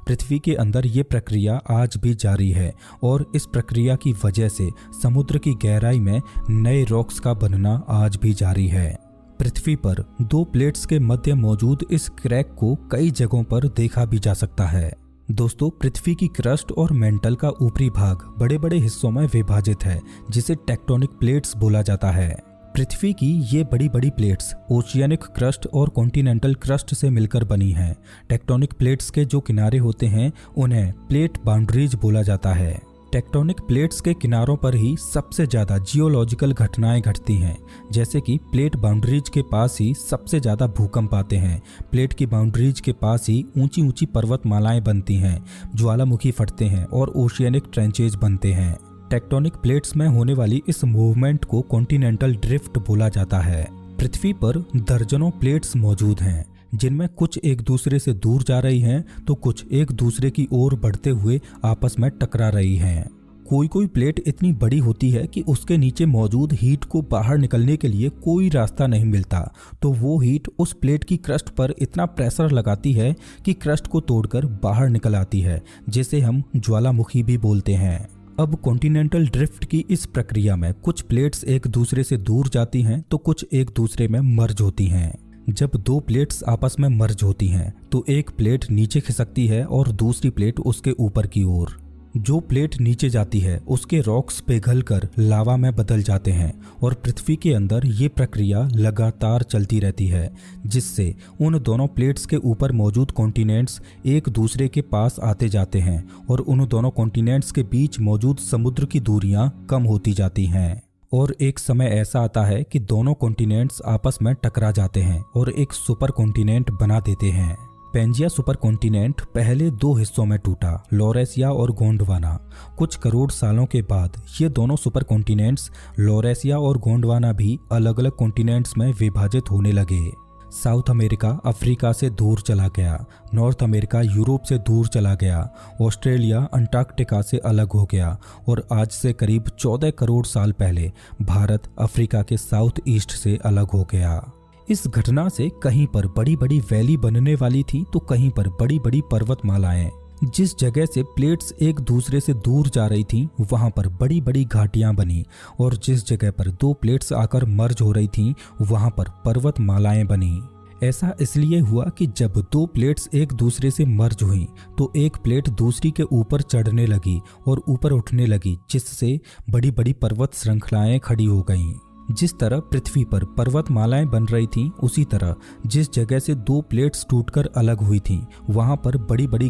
पृथ्वी के अंदर ये प्रक्रिया आज भी जारी है और इस प्रक्रिया की वजह से समुद्र की गहराई में नए रॉक्स का बनना आज भी जारी है। पृथ्वी पर दो प्लेट्स के मध्य मौजूद इस क्रैक को कई जगहों पर देखा भी जा सकता है। दोस्तों, पृथ्वी की क्रस्ट और मेंटल का ऊपरी भाग बड़े बड़े हिस्सों में विभाजित है, जिसे टेक्टोनिक प्लेट्स बोला जाता है। पृथ्वी की ये बड़ी बड़ी प्लेट्स ओशियनिक क्रस्ट और कॉन्टिनेंटल क्रस्ट से मिलकर बनी हैं। टेक्टोनिक प्लेट्स के जो किनारे होते हैं उन्हें प्लेट बाउंड्रीज बोला जाता है। टेक्टोनिक प्लेट्स के किनारों पर ही सबसे ज़्यादा जियोलॉजिकल घटनाएं घटती हैं, जैसे कि प्लेट बाउंड्रीज के पास ही सबसे ज़्यादा भूकंप आते हैं। प्लेट की बाउंड्रीज के पास ही ऊंची ऊंची पर्वतमालाएं बनती हैं, ज्वालामुखी फटते हैं और ओशियनिक ट्रेंचेज बनते हैं। टेक्टोनिक प्लेट्स में होने वाली इस मूवमेंट को कॉन्टिनेंटल ड्रिफ्ट बोला जाता है। पृथ्वी पर दर्जनों प्लेट्स मौजूद हैं, जिनमें कुछ एक दूसरे से दूर जा रही हैं तो कुछ एक दूसरे की ओर बढ़ते हुए आपस में टकरा रही हैं। कोई कोई प्लेट इतनी बड़ी होती है कि उसके नीचे मौजूद हीट को बाहर निकलने के लिए कोई रास्ता नहीं मिलता, तो वो हीट उस प्लेट की क्रस्ट पर इतना प्रेशर लगाती है कि क्रस्ट को तोड़कर बाहर निकल आती है, जिसे हम ज्वालामुखी भी बोलते हैं। अब कॉन्टिनेंटल ड्रिफ्ट की इस प्रक्रिया में कुछ प्लेट्स एक दूसरे से दूर जाती हैं तो कुछ एक दूसरे में मर्ज होती हैं। जब दो प्लेट्स आपस में मर्ज होती हैं तो एक प्लेट नीचे खिसकती है और दूसरी प्लेट उसके ऊपर की ओर। जो प्लेट नीचे जाती है उसके रॉक्स पिघलकर लावा में बदल जाते हैं और पृथ्वी के अंदर ये प्रक्रिया लगातार चलती रहती है, जिससे उन दोनों प्लेट्स के ऊपर मौजूद कॉन्टिनेंट्स एक दूसरे के पास आते जाते हैं और उन दोनों कॉन्टिनेंट्स के बीच मौजूद समुद्र की दूरियां कम होती जाती हैं। और एक समय ऐसा आता है कि दोनों कॉन्टिनेंट्स आपस में टकरा जाते हैं और एक सुपर कॉन्टिनेंट बना देते हैं। पेंजिया सुपर कॉन्टिनेंट पहले दो हिस्सों में टूटा, लॉरेशिया और गोंडवाना। कुछ करोड़ सालों के बाद ये दोनों सुपर कॉन्टिनेंट्स लॉरेशिया और गोंडवाना भी अलग अलग कॉन्टिनेंट्स में विभाजित होने लगे। साउथ अमेरिका अफ्रीका से दूर चला गया, नॉर्थ अमेरिका यूरोप से दूर चला गया, ऑस्ट्रेलिया अंटार्कटिका से अलग हो गया और आज से करीब 14 करोड़ साल पहले भारत अफ्रीका के साउथ ईस्ट से अलग हो गया। इस घटना से कहीं पर बड़ी बड़ी वैली बनने वाली थी तो कहीं पर बड़ी बड़ी पर्वतमालाएं। जिस जगह से प्लेट्स एक दूसरे से दूर जा रही थीं वहां पर बड़ी बड़ी घाटियां बनी और जिस जगह पर दो प्लेट्स आकर मर्ज हो रही थीं वहां पर पर्वतमालाएं बनी। ऐसा इसलिए हुआ कि जब दो प्लेट्स एक दूसरे से मर्ज हुई तो एक प्लेट दूसरी के ऊपर चढ़ने लगी और ऊपर उठने लगी, जिससे बड़ी बड़ी पर्वत श्रृंखलाएं खड़ी हो गईं। जिस तरह पृथ्वी पर पर्वतमालाएं बन रही थीं, उसी तरह जिस जगह से दो प्लेट्स टूटकर अलग हुई थीं वहां पर बड़ी बड़ी